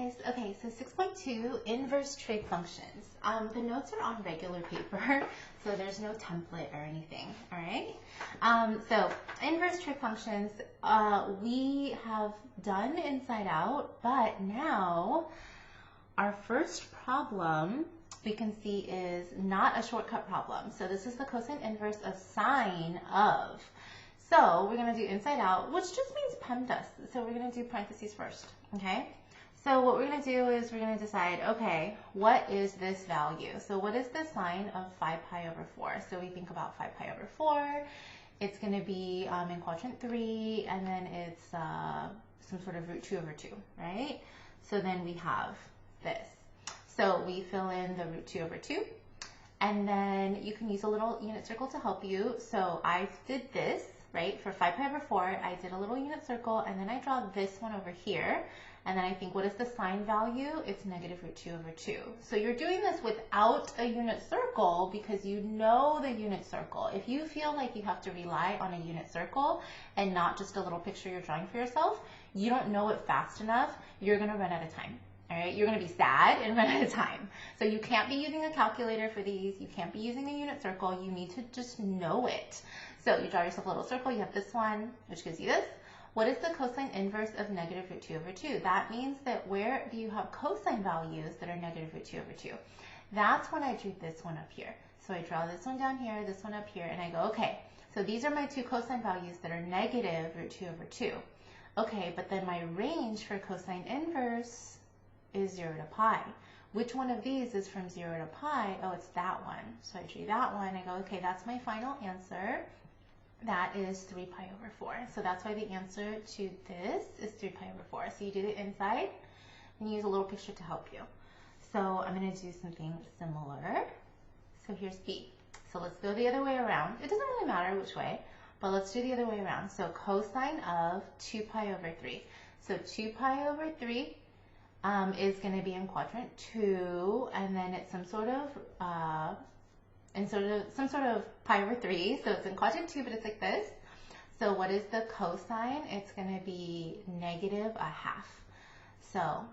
guys. Okay, so 6.2, inverse trig functions. The notes are on regular paper, so there's no template or anything, all right? So inverse trig functions, we have done inside out, but now our first problem we can see is not a shortcut problem. So this is the cosine inverse of sine of. So we're going to do inside out, which just means PEMDAS. So we're going to do parentheses first, okay? So what we're going to do is we're going to decide, okay, what is this value? So what is the sine of 5 pi over 4? So we think about 5 pi over 4. It's going to be in quadrant 3, and then it's some sort of root 2 over 2, right? So then we have this. So we fill in the root 2 over 2. And then you can use a little unit circle to help you. So I did this, right? For 5 pi over 4, I did a little unit circle, and then I draw this one over here. And then I think, what is the sine value? It's negative root 2 over 2. So you're doing this without a unit circle because you know the unit circle. If you feel like you have to rely on a unit circle and not just a little picture you're drawing for yourself, you don't know it fast enough, you're going to run out of time. All right, you're going to be sad and run out of time. So you can't be using a calculator for these. You can't be using a unit circle. You need to just know it. So you draw yourself a little circle. You have this one, which gives you this. What is the cosine inverse of negative root 2 over 2? That means that where do you have cosine values that are negative root 2 over 2? That's when I drew this one up here. So I draw this one down here, this one up here, and I go, okay, so these are my two cosine values that are negative root 2 over 2. Okay, but then my range for cosine inverse is 0 to pi. Which one of these is from 0 to pi? Oh, it's that one. So I drew that one. I go, okay, that's my final answer. That is 3 pi over 4. So that's why the answer to this is 3 pi over 4. So you do the inside and use a little picture to help you. So I'm going to do something similar. So here's B. So let's go the other way around. It doesn't really matter which way, but let's do the other way around. So cosine of 2 pi over 3. So 2 pi over 3 is going to be in quadrant 2, and then it's some sort of pi over 3. So it's in quadrant 2, but it's like this. So what is the cosine? It's going to be negative a half. So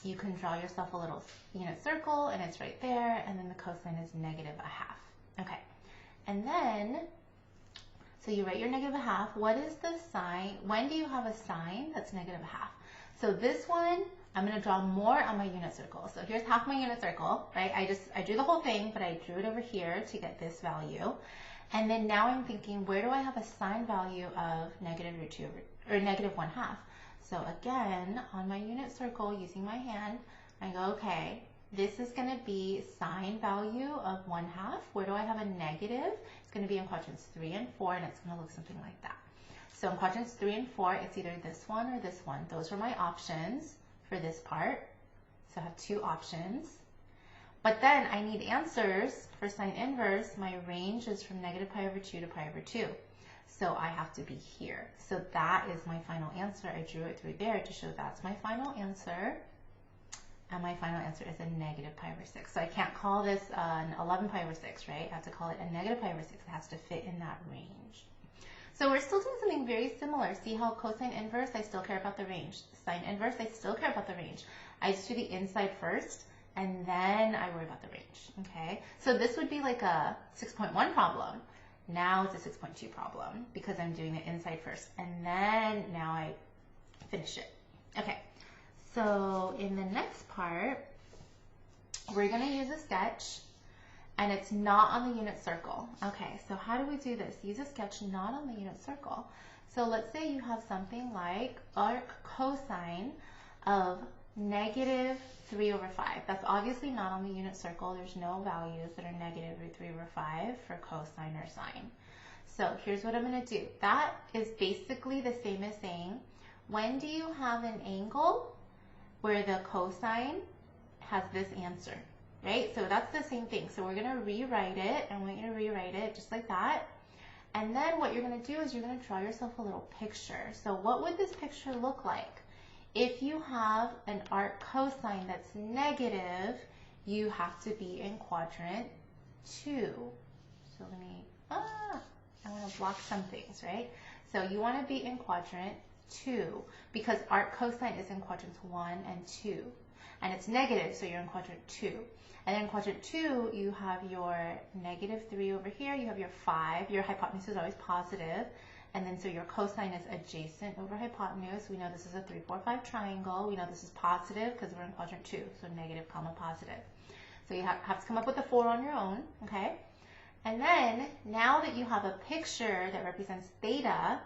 you can draw yourself a little unit circle, and it's right there, and then the cosine is negative a half. Okay, and then, so you write your negative a half. What is the sine? When do you have a sine that's negative a half? So this one, I'm going to draw more on my unit circle. So here's half my unit circle, right? I drew the whole thing, but I drew it over here to get this value. And then now I'm thinking, where do I have a sine value of negative root 2 over, or negative 1/2? So again, on my unit circle, using my hand, I go, okay, this is going to be sine value of 1/2. Where do I have a negative? It's going to be in quadrants 3 and 4, and it's going to look something like that. So in quadrants 3 and 4, it's either this one or this one. Those are my options for this part. So I have two options. But then I need answers for sine inverse. My range is from negative pi over 2 to pi over 2. So I have to be here. So that is my final answer. I drew it through there to show that's my final answer. And my final answer is a negative pi over 6. So I can't call this an 11 pi over 6, right? I have to call it a negative pi over 6. It has to fit in that range. So we're still doing something very similar. See how cosine inverse, I still care about the range. Sine inverse, I still care about the range. I just do the inside first, and then I worry about the range, okay? So this would be like a 6.1 problem. Now it's a 6.2 problem because I'm doing the inside first, and then now I finish it. Okay, so in the next part, we're going to use a sketch. And it's not on the unit circle. Okay, so how do we do this? Use a sketch not on the unit circle. So let's say you have something like arc cosine of negative 3 over 5. That's obviously not on the unit circle. There's no values that are negative root 3 over 5 for cosine or sine. So here's what I'm going to do. That is basically the same as saying, when do you have an angle where the cosine has this answer? Right? So that's the same thing. So we're going to rewrite it. I want you to rewrite it just like that. And then what you're going to do is you're going to draw yourself a little picture. So what would this picture look like? If you have an arc cosine that's negative, you have to be in quadrant 2. So let me, I want to block some things, right? So you want to be in quadrant 2 because arc cosine is in quadrants 1 and 2. And it's negative, so you're in quadrant 2. And then in quadrant 2, you have your negative 3 over here. You have your 5. Your hypotenuse is always positive. And then so your cosine is adjacent over hypotenuse. We know this is a 3, 4, 5 triangle. We know this is positive because we're in quadrant 2, so negative comma positive. So you have to come up with a 4 on your own, okay? And then now that you have a picture that represents theta,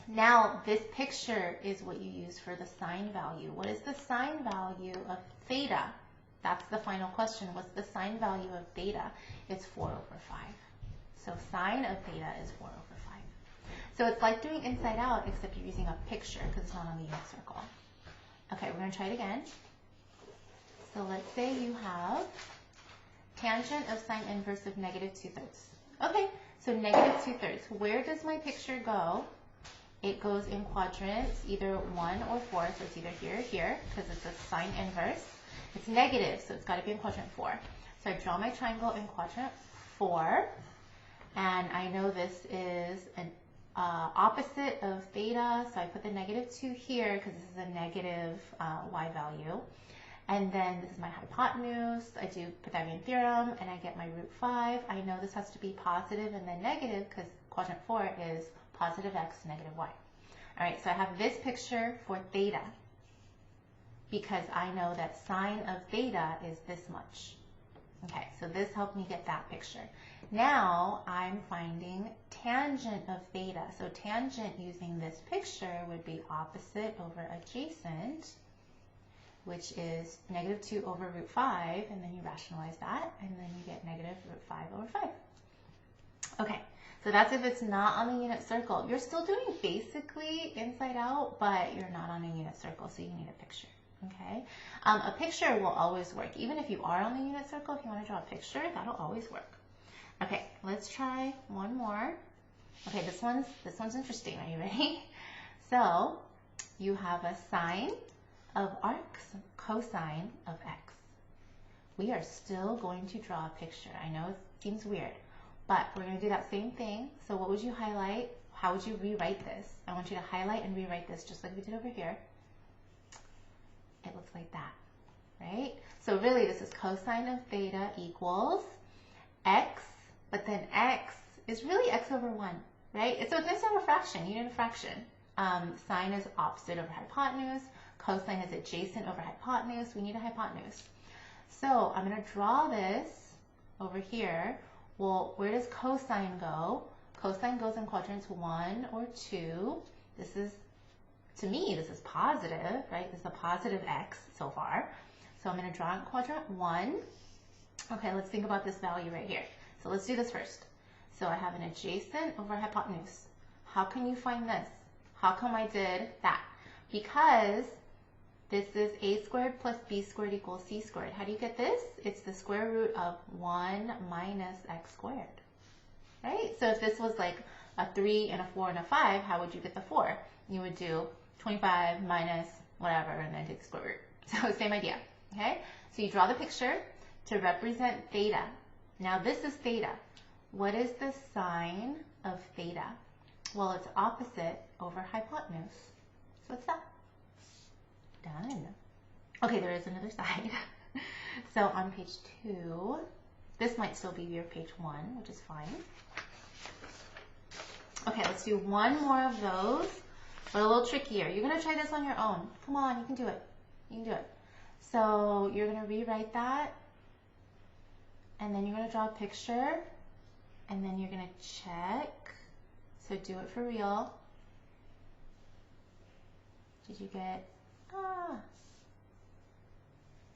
now this picture is what you use for the sine value. What is the sine value of theta? That's the final question. What's the sine value of theta? It's 4 over 5. So sine of theta is 4 over 5. So it's like doing inside out, except you're using a picture because it's not on the unit circle. Okay, we're going to try it again. So let's say you have tangent of sine inverse of negative 2/3. Okay, so negative 2/3. Where does my picture go? It goes in quadrants either 1 or 4, so it's either here or here because it's a sine inverse. It's negative, so it's got to be in quadrant 4. So I draw my triangle in quadrant 4, and I know this is an opposite of theta, so I put the negative 2 here because this is a negative y value. And then this is my hypotenuse. I do Pythagorean theorem, and I get my root 5. I know this has to be positive and then negative because quadrant 4 is positive x, negative y. All right, so I have this picture for theta because I know that sine of theta is this much. Okay, so this helped me get that picture. Now I'm finding tangent of theta. So tangent using this picture would be opposite over adjacent, which is negative 2 over root 5, and then you rationalize that, and then you get negative root 5 over 5. Okay, so that's if it's not on the unit circle. You're still doing basically inside out, but you're not on a unit circle, so you need a picture. Okay, a picture will always work. Even if you are on the unit circle, if you want to draw a picture, that'll always work. Okay, let's try one more. Okay, this one's interesting. Are you ready? So you have a sine of arc cosine of x. We are still going to draw a picture. I know it seems weird, but we're going to do that same thing. So what would you highlight? How would you rewrite this? I want you to highlight and rewrite this just like we did over here. It looks like that, right? So really this is cosine of theta equals x, but then x is really x over 1, right? So it's nice to have a fraction. You need a fraction. Sine is opposite over hypotenuse. Cosine is adjacent over hypotenuse. We need a hypotenuse. So I'm going to draw this over here. Well, where does cosine go? Cosine goes in quadrants 1 or 2. This is, to me, this is positive, right? This is a positive x so far. So I'm going to draw in quadrant 1. Okay, let's think about this value right here. So let's do this first. So I have an adjacent over hypotenuse. How can you find this? How come I did that? Because this is a squared plus b squared equals c squared. How do you get this? It's the square root of 1 minus x squared, right? So if this was like a 3 and a 4 and a 5, how would you get the 4? You would do 25 minus whatever and then take the square root. So same idea, okay? So you draw the picture to represent theta. Now this is theta. What is the sine of theta? Well, it's opposite over hypotenuse. So what's that? Done. Okay, there is another side. So on page 2, this might still be your page 1, which is fine. Okay, let's do one more of those, but a little trickier. You're going to try this on your own. Come on, you can do it. You can do it. So you're going to rewrite that, and then you're going to draw a picture, and then you're going to check. So do it for real. Did you get... Oh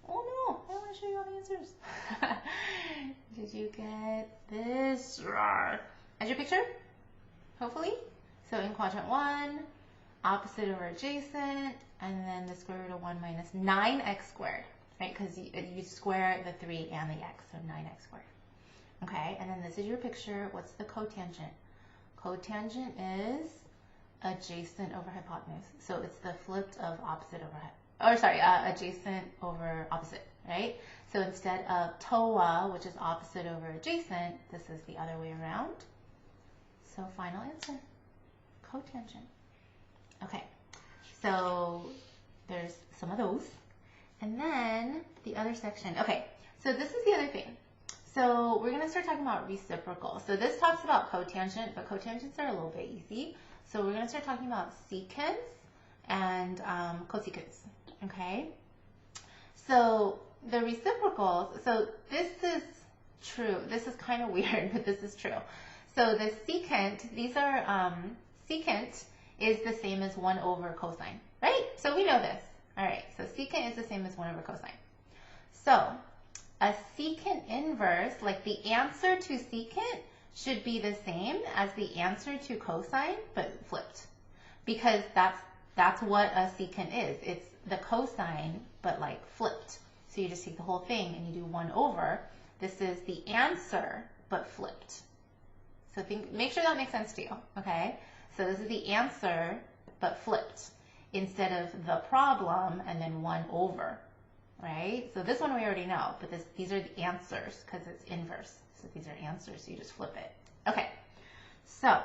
no, I want to show you all the answers. Did you get this as your picture? Hopefully. So in quadrant 1, opposite over adjacent, and then the square root of 1 minus 9x squared, right? Because you square the 3 and the x, so 9x squared. Okay, and then this is your picture. What's the cotangent? Cotangent is adjacent over hypotenuse. So it's the flipped of opposite over, adjacent over opposite, right? So instead of TOA, which is opposite over adjacent, this is the other way around. So final answer, cotangent. Okay, so there's some of those. And then the other section. Okay, so this is the other thing. So we're going to start talking about reciprocals. So this talks about cotangent, but cotangents are a little bit easy. So we're going to start talking about secants and cosecants. Okay? So the reciprocals, so this is true. This is kind of weird, but this is true. So the secant, these are, secant is the same as 1 over cosine, right? So we know this. All right, so secant is the same as 1 over cosine. So a secant inverse, like the answer to secant, should be the same as the answer to cosine, but flipped. Because that's what a secant is. It's the cosine, but like flipped. So you just take the whole thing and you do 1 over. This is the answer, but flipped. So make sure that makes sense to you, okay? So this is the answer, but flipped, instead of the problem and then 1 over, right? So this one we already know, but these are the answers because it's inverse. So these are answers, so you just flip it. Okay, so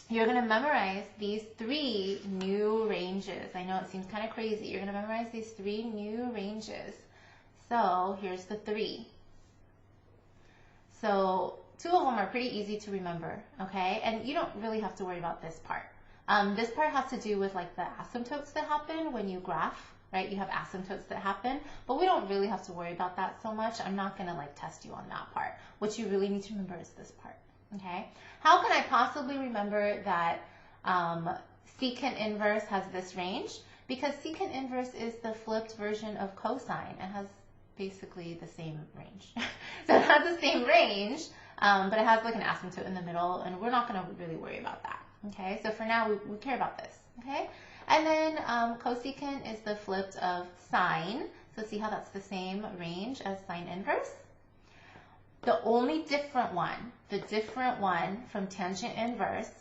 you're going to memorize these 3 new ranges. I know it seems kind of crazy. You're going to memorize these 3 new ranges. So here's the 3. So 2 of them are pretty easy to remember, okay? And you don't really have to worry about this part. This part has to do with like the asymptotes that happen when you graph, right? You have asymptotes that happen, but we don't really have to worry about that so much. I'm not going to like test you on that part. What you really need to remember is this part, okay? How can I possibly remember that secant inverse has this range? Because secant inverse is the flipped version of cosine. It has basically the same range. So it has the same range, but it has like an asymptote in the middle, and we're not going to really worry about that. Okay, so for now, we care about this, okay? And then cosecant is the flipped of sine. So see how that's the same range as sine inverse? The only different one, the different one from tangent inverse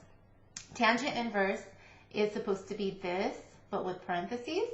is supposed to be this, but with parentheses.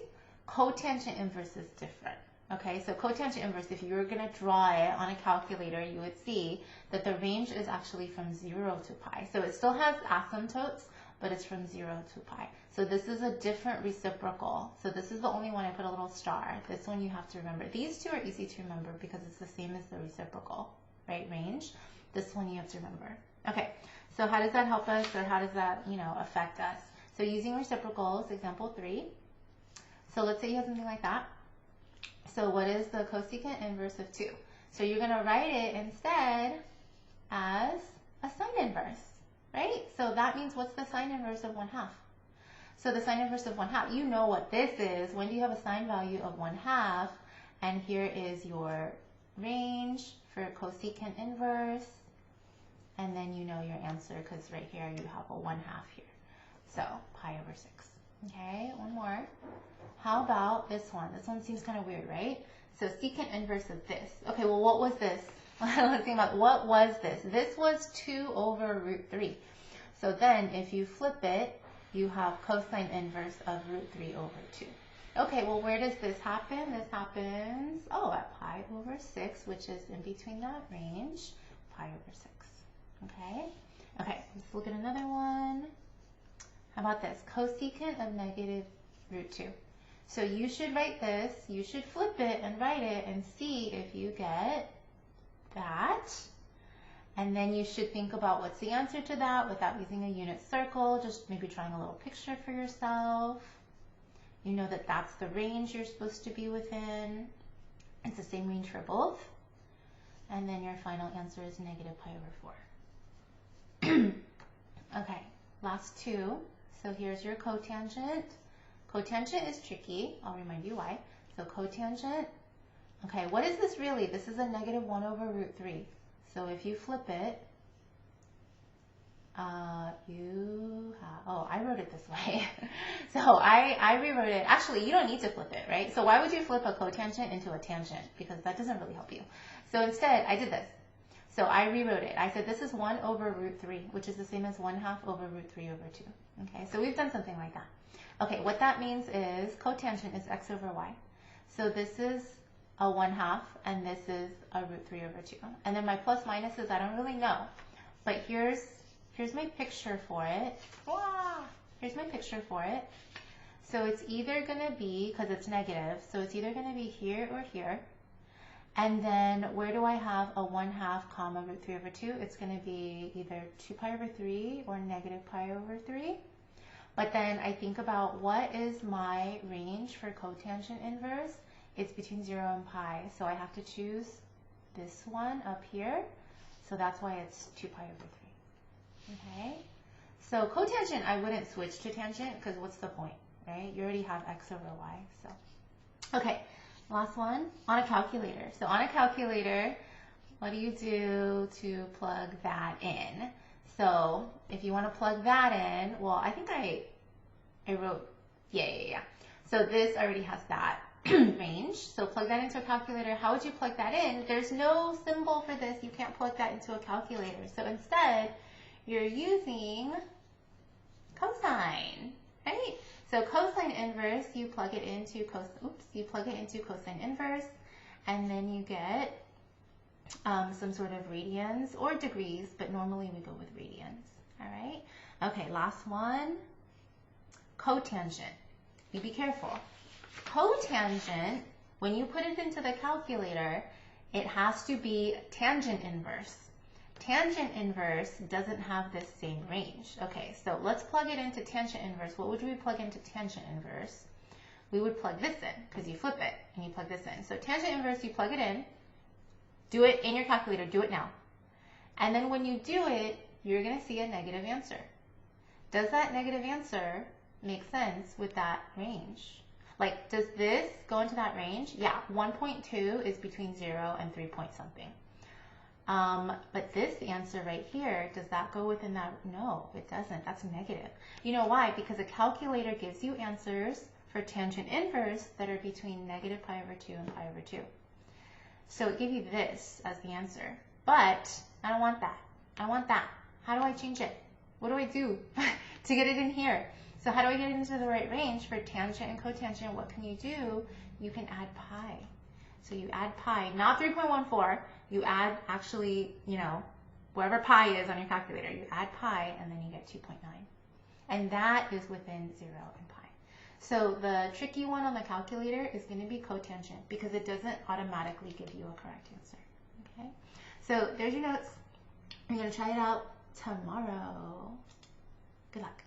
Cotangent inverse is different. Okay, so cotangent inverse, if you were going to draw it on a calculator, you would see that the range is actually from 0 to pi. So it still has asymptotes, but it's from 0 to pi. So this is a different reciprocal. So this is the only one I put a little star. This one you have to remember. These 2 are easy to remember because it's the same as the reciprocal, right, range. This one you have to remember. Okay, so how does that help us, or how does that, affect us? So using reciprocals, example 3. So let's say you have something like that. So what is the cosecant inverse of 2? So you're going to write it instead as a sine inverse, right? So that means what's the sine inverse of 1/2? So the sine inverse of 1/2, you know what this is. When do you have a sine value of 1/2? And here is your range for cosecant inverse. And then you know your answer because right here you have a 1/2 here. So pi over 6. Okay, one more. How about this one? This one seems kind of weird, right? So secant inverse of this. Okay, well, what was this? Let's think about what was this. This was 2 over root 3. So then if you flip it, you have cosine inverse of root 3 over 2. Okay, well, where does this happen? This happens, at pi over 6, which is in between that range, pi over 6. Okay? Okay, let's look at another one. How about this? Cosecant of negative root 2. So you should write this, you should flip it and write it and see if you get that. And then you should think about what's the answer to that without using a unit circle, just maybe drawing a little picture for yourself. You know that that's the range you're supposed to be within. It's the same range for both. And then your final answer is negative pi over 4. Okay, last 2. So here's your cotangent. Cotangent is tricky. I'll remind you why. So cotangent. Okay, what is this really? This is a negative 1 over root 3. So if you flip it, you have, I wrote it this way. So I rewrote it. Actually, you don't need to flip it, right? So why would you flip a cotangent into a tangent? Because that doesn't really help you. So instead, I did this. So I rewrote it. I said this is 1 over root 3, which is the same as 1/2 over root 3 over 2. Okay, so we've done something like that. Okay, what that means is cotangent is x over y. So this is a 1/2, and this is a root 3 over 2. And then my plus minuses, I don't really know. But here's my picture for it. Wow. Here's my picture for it. So it's either going to be, because it's negative, so it's either going to be here or here. And then where do I have a 1/2 comma root 3 over 2? It's going to be either 2 pi over 3 or negative pi over 3. But then I think about what is my range for cotangent inverse? It's between 0 and pi. So I have to choose this one up here. So that's why it's 2 pi over 3. Okay? So cotangent, I wouldn't switch to tangent because what's the point, right? You already have x over y. So, okay. Last one, on a calculator. So on a calculator, what do you do to plug that in? So if you want to plug that in, well, I think I wrote, yeah. So this already has that range. So plug that into a calculator. How would you plug that in? There's no symbol for this. You can't plug that into a calculator. So instead, you're using cosine, right? So cosine inverse, you plug it into cosine inverse, and then you get some sort of radians or degrees, but normally we go with radians. All right. Okay, last one. Cotangent. You be careful. Cotangent, when you put it into the calculator, it has to be tangent inverse. Tangent inverse doesn't have this same range. Okay, so let's plug it into tangent inverse. What would we plug into tangent inverse? We would plug this in because you flip it and you plug this in. So tangent inverse, you plug it in. Do it in your calculator. Do it now. And then when you do it, you're going to see a negative answer. Does that negative answer make sense with that range? Like, does this go into that range? Yeah, 1.2 is between 0 and 3 point something. But this answer right here, does that go within that? No, it doesn't. That's negative. You know why? Because a calculator gives you answers for tangent inverse that are between negative pi over 2 and pi over 2. So it gave you this as the answer. But I don't want that. I want that. How do I change it? What do I do to get it in here? So how do I get it into the right range for tangent and cotangent? What can you do? You can add pi. So you add pi, not 3.14. You add actually, wherever pi is on your calculator, you add pi and then you get 2.9. And that is within 0 and pi. So the tricky one on the calculator is going to be cotangent because it doesn't automatically give you a correct answer. Okay? So there's your notes. I'm going to try it out tomorrow. Good luck.